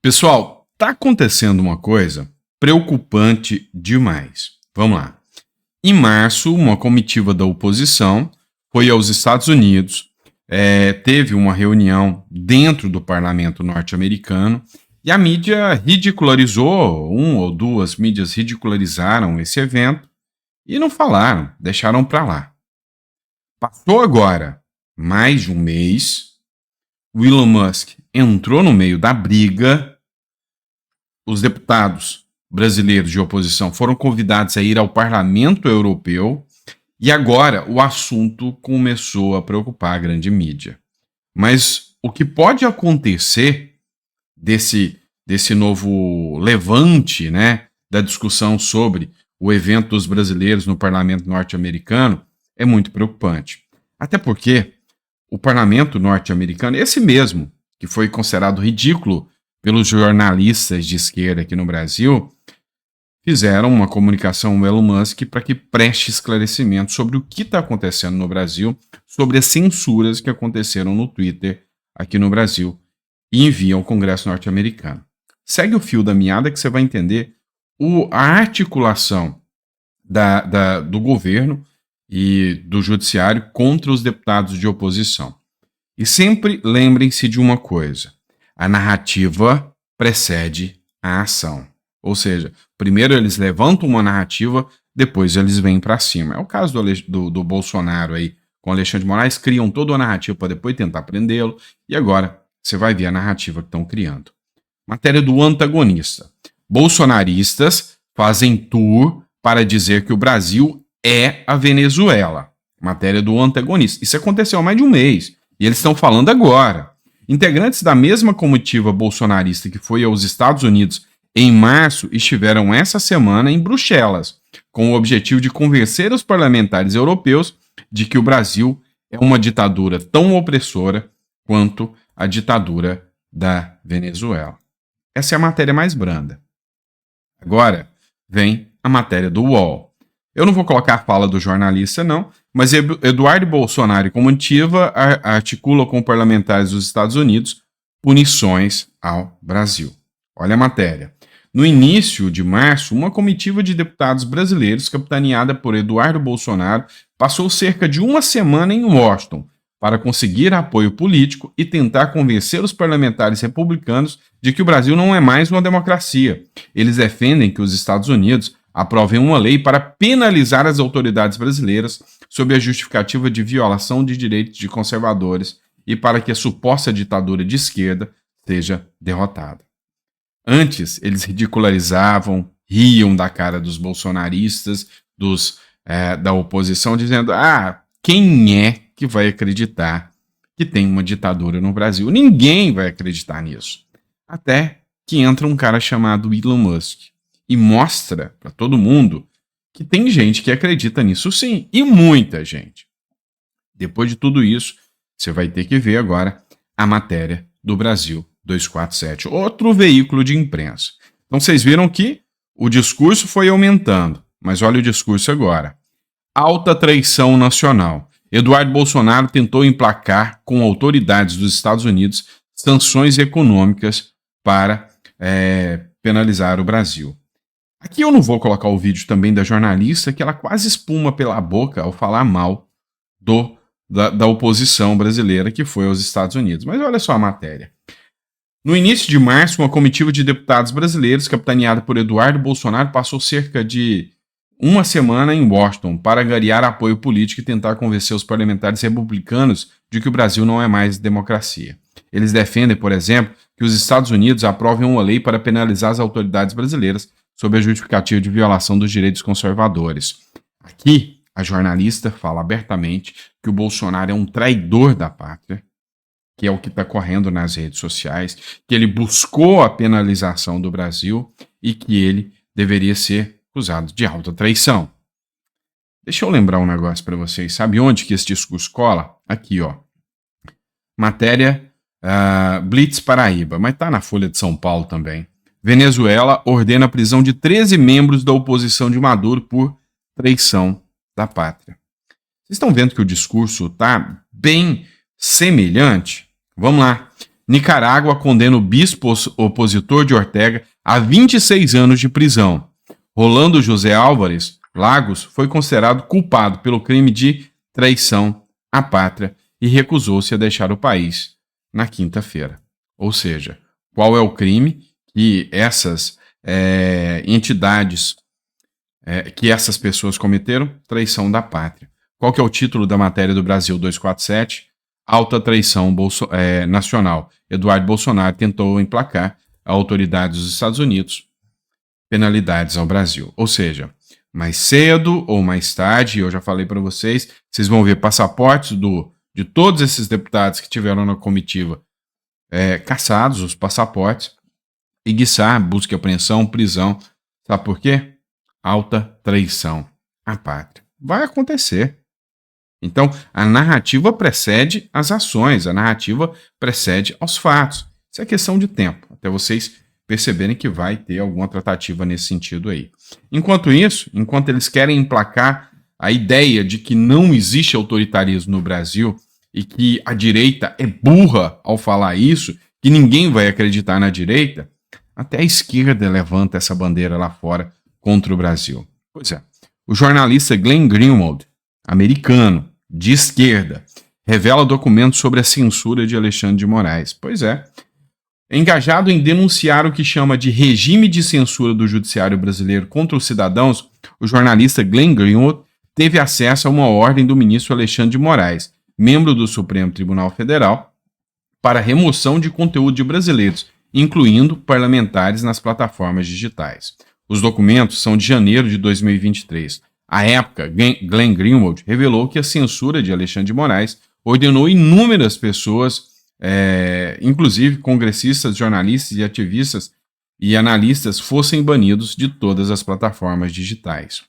Pessoal, tá acontecendo uma coisa preocupante demais. Vamos lá. Em março, uma comitiva da oposição foi aos Estados Unidos, teve uma reunião dentro do parlamento norte-americano e a mídia ridicularizou, uma ou duas mídias ridicularizaram esse evento e não falaram, deixaram para lá. Passou agora mais de um mês, o Elon Musk entrou no meio da briga, os deputados brasileiros de oposição foram convidados a ir ao Parlamento Europeu e agora o assunto começou a preocupar a grande mídia. Mas o que pode acontecer desse novo levante, né, da discussão sobre o evento dos brasileiros no Parlamento norte-americano é muito preocupante. Até porque o Parlamento norte-americano, esse mesmo, que foi considerado ridículo pelos jornalistas de esquerda aqui no Brasil, fizeram uma comunicação ao Elon Musk para que preste esclarecimento sobre o que está acontecendo no Brasil, sobre as censuras que aconteceram no Twitter aqui no Brasil e envia ao Congresso norte-americano. Segue o fio da meada que você vai entender a articulação do governo e do judiciário contra os deputados de oposição. E sempre lembrem-se de uma coisa: a narrativa precede a ação. Ou seja, primeiro eles levantam uma narrativa, depois eles vêm para cima. É o caso do Bolsonaro aí com Alexandre de Moraes, criam toda a narrativa para depois tentar prendê-lo, e agora você vai ver a narrativa que estão criando. Matéria do antagonista. Bolsonaristas fazem tour para dizer que o Brasil é a Venezuela. Matéria do antagonista. Isso aconteceu há mais de um mês, e eles estão falando agora. Integrantes da mesma comitiva bolsonarista que foi aos Estados Unidos em março estiveram essa semana em Bruxelas, com o objetivo de convencer os parlamentares europeus de que o Brasil é uma ditadura tão opressora quanto a ditadura da Venezuela. Essa é a matéria mais branda. Agora vem a matéria do UOL. Eu não vou colocar a fala do jornalista, não, mas Eduardo Bolsonaro e comitiva articulam com parlamentares dos Estados Unidos punições ao Brasil. Olha a matéria. No início de março, uma comitiva de deputados brasileiros, capitaneada por Eduardo Bolsonaro, passou cerca de uma semana em Washington para conseguir apoio político e tentar convencer os parlamentares republicanos de que o Brasil não é mais uma democracia. Eles defendem que os Estados Unidos aprovem uma lei para penalizar as autoridades brasileiras sob a justificativa de violação de direitos de conservadores e para que a suposta ditadura de esquerda seja derrotada. Antes, eles ridicularizavam, riam da cara dos bolsonaristas, da oposição, dizendo: quem é que vai acreditar que tem uma ditadura no Brasil? Ninguém vai acreditar nisso. Até que entra um cara chamado Elon Musk e mostra para todo mundo que tem gente que acredita nisso sim, e muita gente. Depois de tudo isso, você vai ter que ver agora a matéria do Brasil 247, outro veículo de imprensa. Então vocês viram que o discurso foi aumentando, mas olha o discurso agora. Alta traição nacional. Eduardo Bolsonaro tentou emplacar com autoridades dos Estados Unidos sanções econômicas para penalizar o Brasil. Aqui eu não vou colocar o vídeo também da jornalista, que ela quase espuma pela boca ao falar mal da oposição brasileira que foi aos Estados Unidos. Mas olha só a matéria. No início de março, uma comitiva de deputados brasileiros, capitaneada por Eduardo Bolsonaro, passou cerca de uma semana em Washington para angariar apoio político e tentar convencer os parlamentares republicanos de que o Brasil não é mais democracia. Eles defendem, por exemplo, que os Estados Unidos aprovem uma lei para penalizar as autoridades brasileiras sob a justificativa de violação dos direitos conservadores. Aqui, a jornalista fala abertamente que o Bolsonaro é um traidor da pátria, que é o que está correndo nas redes sociais, que ele buscou a penalização do Brasil e que ele deveria ser acusado de alta traição. Deixa eu lembrar um negócio para vocês. Sabe onde que esse discurso cola? Aqui, ó. Matéria Blitz Paraíba, mas tá na Folha de São Paulo também. Venezuela ordena a prisão de 13 membros da oposição de Maduro por traição da pátria. Vocês estão vendo que o discurso tá bem semelhante? Vamos lá. Nicarágua condena o bispo opositor de Ortega a 26 anos de prisão. Rolando José Álvares Lagos foi considerado culpado pelo crime de traição à pátria e recusou-se a deixar o país na quinta-feira. Ou seja, qual é o crime que essas entidades, que essas pessoas cometeram? Traição da pátria. Qual que é o título da matéria do Brasil 247? Alta traição nacional. Eduardo Bolsonaro tentou emplacar a autoridade dos Estados Unidos penalidades ao Brasil. Ou seja, mais cedo ou mais tarde, eu já falei para vocês, vocês vão ver passaportes de todos esses deputados que tiveram na comitiva caçados, os passaportes, e guiçar, busca e apreensão, prisão. Sabe por quê? Alta traição à pátria. Vai acontecer. Então, a narrativa precede as ações, a narrativa precede aos fatos. Isso é questão de tempo, até vocês perceberem que vai ter alguma tratativa nesse sentido aí. Enquanto isso, enquanto eles querem emplacar a ideia de que não existe autoritarismo no Brasil e que a direita é burra ao falar isso, que ninguém vai acreditar na direita, até a esquerda levanta essa bandeira lá fora contra o Brasil. Pois é, o jornalista Glenn Greenwald, americano, de esquerda, revela documentos sobre a censura de Alexandre de Moraes. Pois é, engajado em denunciar o que chama de regime de censura do judiciário brasileiro contra os cidadãos, o jornalista Glenn Greenwald teve acesso a uma ordem do ministro Alexandre de Moraes, membro do Supremo Tribunal Federal, para remoção de conteúdo de brasileiros, incluindo parlamentares nas plataformas digitais. Os documentos são de janeiro de 2023. À época, Glenn Greenwald revelou que a censura de Alexandre de Moraes ordenou inúmeras pessoas, inclusive congressistas, jornalistas e ativistas e analistas, fossem banidos de todas as plataformas digitais.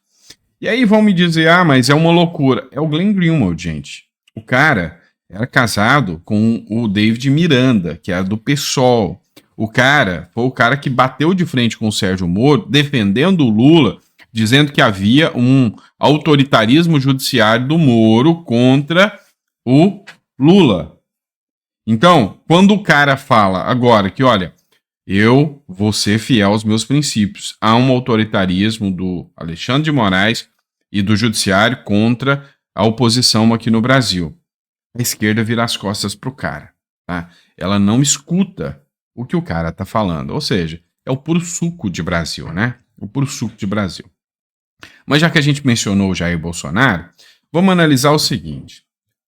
E aí vão me dizer, mas é uma loucura. É o Glenn Greenwald, gente. O cara era casado com o David Miranda, que era do PSOL. O cara foi o cara que bateu de frente com o Sérgio Moro, defendendo o Lula, dizendo que havia um autoritarismo judiciário do Moro contra o Lula. Então, quando o cara fala agora que, olha, eu vou ser fiel aos meus princípios, há um autoritarismo do Alexandre de Moraes e do judiciário contra a oposição aqui no Brasil, a esquerda vira as costas pro cara, tá? Ela não escuta o que o cara tá falando, ou seja, é o puro suco de Brasil, né? O puro suco de Brasil. Mas já que a gente mencionou o Jair Bolsonaro, vamos analisar o seguinte.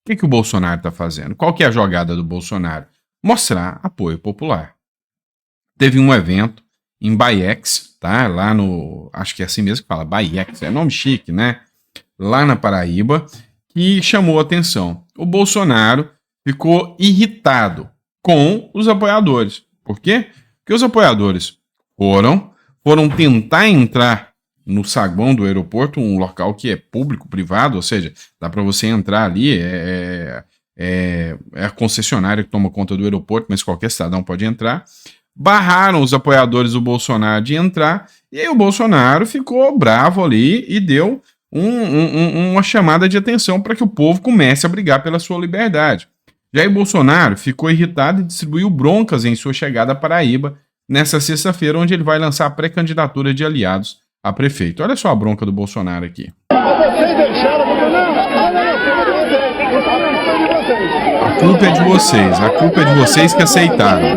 O que o Bolsonaro está fazendo? Qual que é a jogada do Bolsonaro? Mostrar apoio popular. Teve um evento em Baiex, tá? Lá no... Acho que é assim mesmo que fala, Baiex, é nome chique, né? Lá na Paraíba, que chamou a atenção. O Bolsonaro ficou irritado com os apoiadores. Por quê? Porque os apoiadores foram tentar entrar no saguão do aeroporto, um local que é público, privado, ou seja, dá para você entrar ali, é a concessionária que toma conta do aeroporto, mas qualquer cidadão pode entrar. Barraram os apoiadores do Bolsonaro de entrar, e aí o Bolsonaro ficou bravo ali e deu uma chamada de atenção para que o povo comece a brigar pela sua liberdade. Jair Bolsonaro ficou irritado e distribuiu broncas em sua chegada à Paraíba nessa sexta-feira, onde ele vai lançar a pré-candidatura de aliados a prefeito. Olha só a bronca do Bolsonaro aqui. A culpa é de vocês. A culpa é de vocês que aceitaram.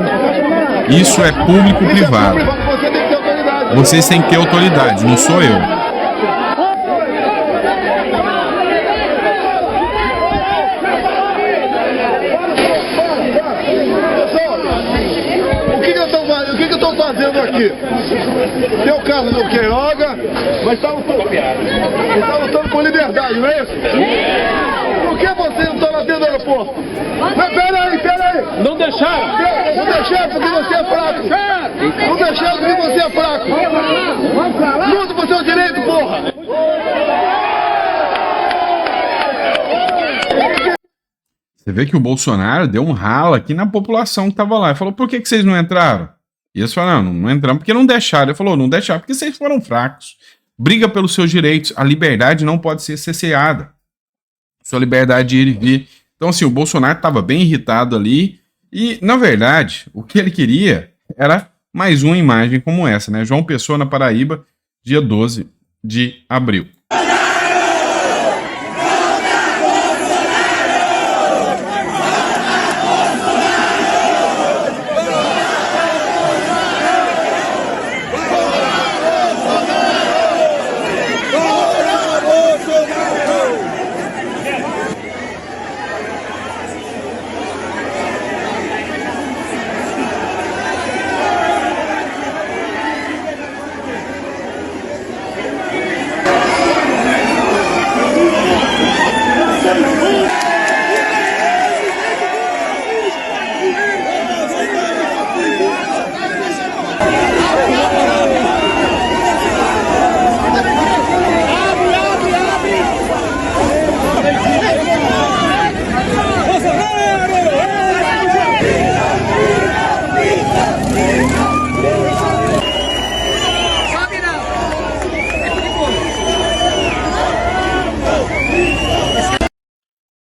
Isso é público-privado. Vocês têm que ter autoridade, não sou eu. Fazendo aqui. Tem o caso do Queiroga, mas está lutando por liberdade, não é isso? Por que vocês não estão lá dentro do aeroporto? Mas peraí! Não deixaram porque você é fraco! Não deixaram porque você é fraco! Luta por seu direito, porra! Você vê que o Bolsonaro deu um ralo aqui na população que estava lá. Ele falou, por que vocês não entraram? E eles falaram, não entramos porque não deixaram. Ele falou, não deixaram porque vocês foram fracos. Briga pelos seus direitos. A liberdade não pode ser cerceada. Sua liberdade de ir e vir. Então, assim, o Bolsonaro estava bem irritado ali E, na verdade, o que ele queria era mais uma imagem como essa, né? João Pessoa, na Paraíba, dia 12 de abril.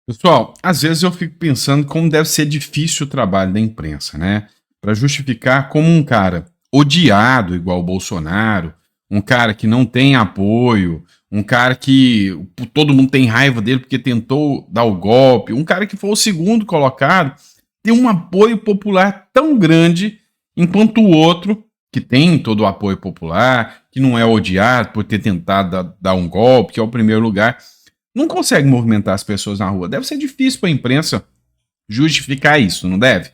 Pessoal, às vezes eu fico pensando como deve ser difícil o trabalho da imprensa, né? Para justificar como um cara odiado igual o Bolsonaro, um cara que não tem apoio, um cara que todo mundo tem raiva dele porque tentou dar o golpe, um cara que foi o segundo colocado, tem um apoio popular tão grande, enquanto o outro, que tem todo o apoio popular, que não é odiado por ter tentado dar um golpe, que é o primeiro lugar, não consegue movimentar as pessoas na rua. Deve ser difícil para a imprensa justificar isso, não deve?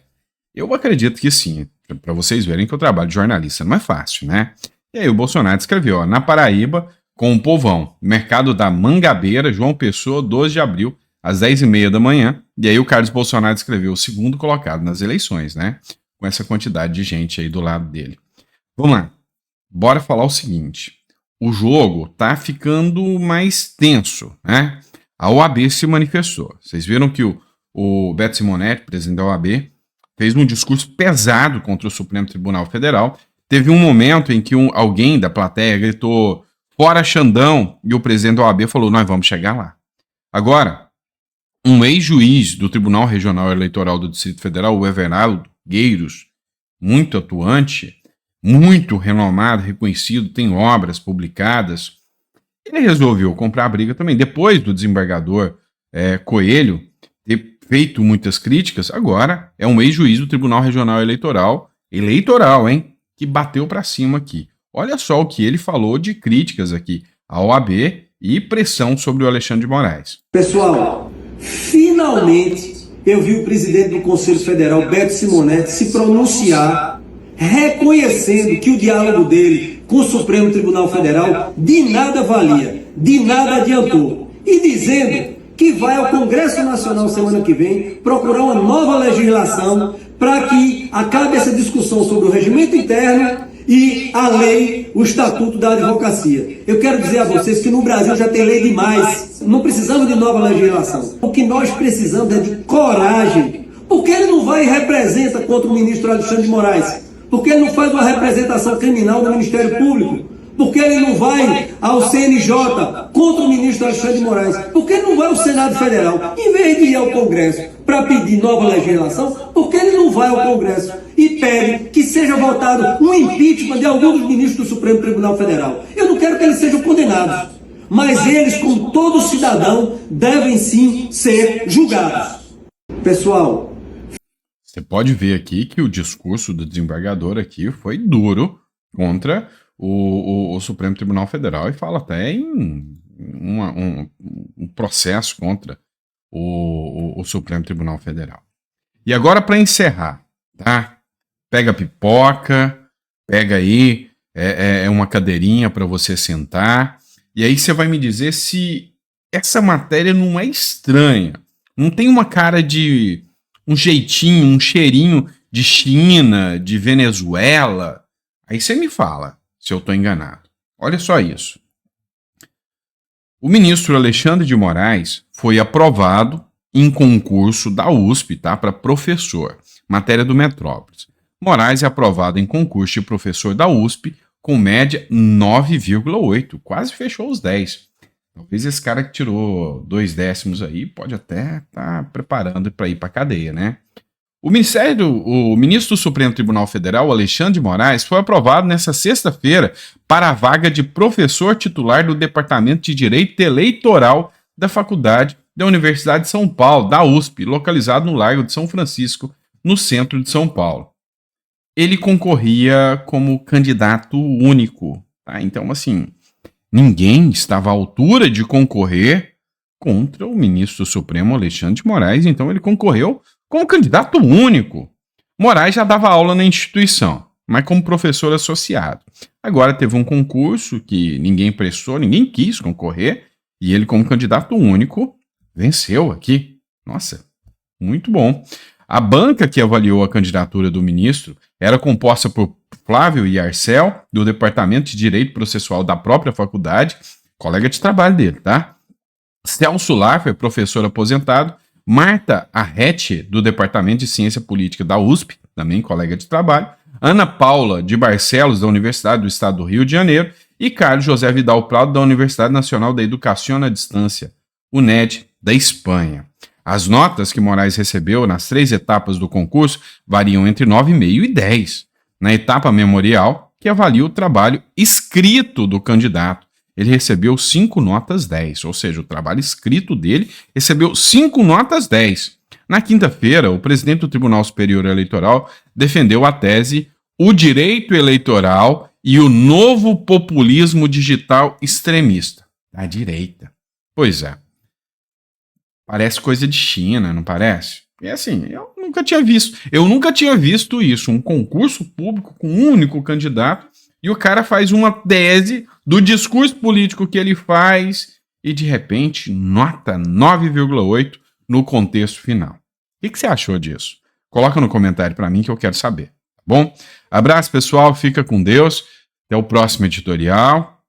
Eu acredito que sim, para vocês verem que o trabalho de jornalista não é fácil, né? E aí o Bolsonaro escreveu, ó, na Paraíba, com o povão, mercado da Mangabeira, João Pessoa, 12 de abril, às 10h30 da manhã. E aí o Carlos Bolsonaro escreveu o segundo colocado nas eleições, né? Com essa quantidade de gente aí do lado dele. Vamos lá, bora falar o seguinte. O jogo tá ficando mais tenso, né? A OAB se manifestou. Vocês viram que o Beto Simonetti, presidente da OAB, fez um discurso pesado contra o Supremo Tribunal Federal. Teve um momento em que alguém da plateia gritou fora Xandão e o presidente da OAB falou, nós vamos chegar lá. Agora, um ex-juiz do Tribunal Regional Eleitoral do Distrito Federal, o Everaldo Gueiros, muito atuante, muito renomado, reconhecido, tem obras publicadas, ele resolveu comprar a briga também. Depois do desembargador Coelho ter feito muitas críticas, agora é um ex-juiz do Tribunal Regional Eleitoral, hein, que bateu para cima aqui. Olha só o que ele falou de críticas aqui à OAB e pressão sobre o Alexandre de Moraes. Pessoal, finalmente eu vi o presidente do Conselho Federal, Beto Simonetti, se pronunciar reconhecendo que o diálogo dele com o Supremo Tribunal Federal de nada valia, de nada adiantou, e dizendo que vai ao Congresso Nacional semana que vem procurar uma nova legislação para que acabe essa discussão sobre o regimento interno e a lei, o Estatuto da Advocacia. Eu quero dizer a vocês que no Brasil já tem lei demais, não precisamos de nova legislação. O que nós precisamos é de coragem. Por que ele não vai e representa contra o ministro Alexandre de Moraes? Por que ele não faz uma representação criminal no Ministério Público? Por que ele não vai ao CNJ contra o ministro Alexandre de Moraes? Por que ele não vai ao Senado Federal? Em vez de ir ao Congresso para pedir nova legislação, por que ele não vai ao Congresso e pede que seja votado um impeachment de algum dos ministros do Supremo Tribunal Federal? Eu não quero que eles sejam condenados, mas eles, como todo cidadão, devem sim ser julgados. Pessoal, você pode ver aqui que o discurso do desembargador aqui foi duro contra o Supremo Tribunal Federal e fala até em um processo contra o Supremo Tribunal Federal. E agora, para encerrar, tá? Pega a pipoca, pega aí uma cadeirinha para você sentar, e aí você vai me dizer se essa matéria não é estranha, não tem uma cara de um jeitinho, um cheirinho de China, de Venezuela. Aí você me fala se eu estou enganado. Olha só isso. O ministro Alexandre de Moraes foi aprovado em concurso da USP, tá, para professor, matéria do Metrópolis. Moraes é aprovado em concurso de professor da USP com média 9,8, quase fechou os 10. Talvez esse cara que tirou 2 décimos aí pode até estar preparando para ir para a cadeia, né? O ministro do Supremo Tribunal Federal, Alexandre de Moraes, foi aprovado nesta sexta-feira para a vaga de professor titular do Departamento de Direito Eleitoral da Faculdade da Universidade de São Paulo, da USP, localizado no Largo de São Francisco, no centro de São Paulo. Ele concorria como candidato único, tá? Então, assim, ninguém estava à altura de concorrer contra o ministro do Supremo, Alexandre de Moraes, então ele concorreu como candidato único. Moraes já dava aula na instituição, mas como professor associado. Agora teve um concurso que ninguém prestou, ninguém quis concorrer, e ele, como candidato único, venceu aqui. Nossa, muito bom. A banca que avaliou a candidatura do ministro era composta por Flávio Yarcel, do Departamento de Direito Processual da própria faculdade, colega de trabalho dele, tá? Celso Laffer, professor aposentado, Marta Arrete, do Departamento de Ciência Política da USP, também colega de trabalho, Ana Paula de Barcelos, da Universidade do Estado do Rio de Janeiro, e Carlos José Vidal Prado, da Universidade Nacional da Educação à Distância, UNED, da Espanha. As notas que Moraes recebeu nas 3 etapas do concurso variam entre 9,5 e 10. Na etapa memorial, que avalia o trabalho escrito do candidato, ele recebeu 5 notas 10, ou seja, o trabalho escrito dele recebeu 5 notas 10. Na quinta-feira, o presidente do Tribunal Superior Eleitoral defendeu a tese "O direito eleitoral e o novo populismo digital extremista" da direita. Pois é. Parece coisa de China, não parece? É assim, eu nunca tinha visto isso, um concurso público com um único candidato, e o cara faz uma tese do discurso político que ele faz e, de repente, nota 9,8 no contexto final. O que você achou disso? Coloca no comentário para mim que eu quero saber, tá bom? Abraço, pessoal, fica com Deus, até o próximo editorial.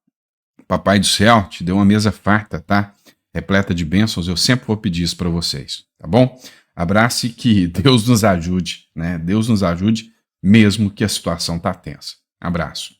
Papai do céu te deu uma mesa farta, tá? Repleta de bênçãos, eu sempre vou pedir isso para vocês, tá bom? Abraço e que Deus nos ajude, né? Deus nos ajude mesmo que a situação tá tensa. Abraço.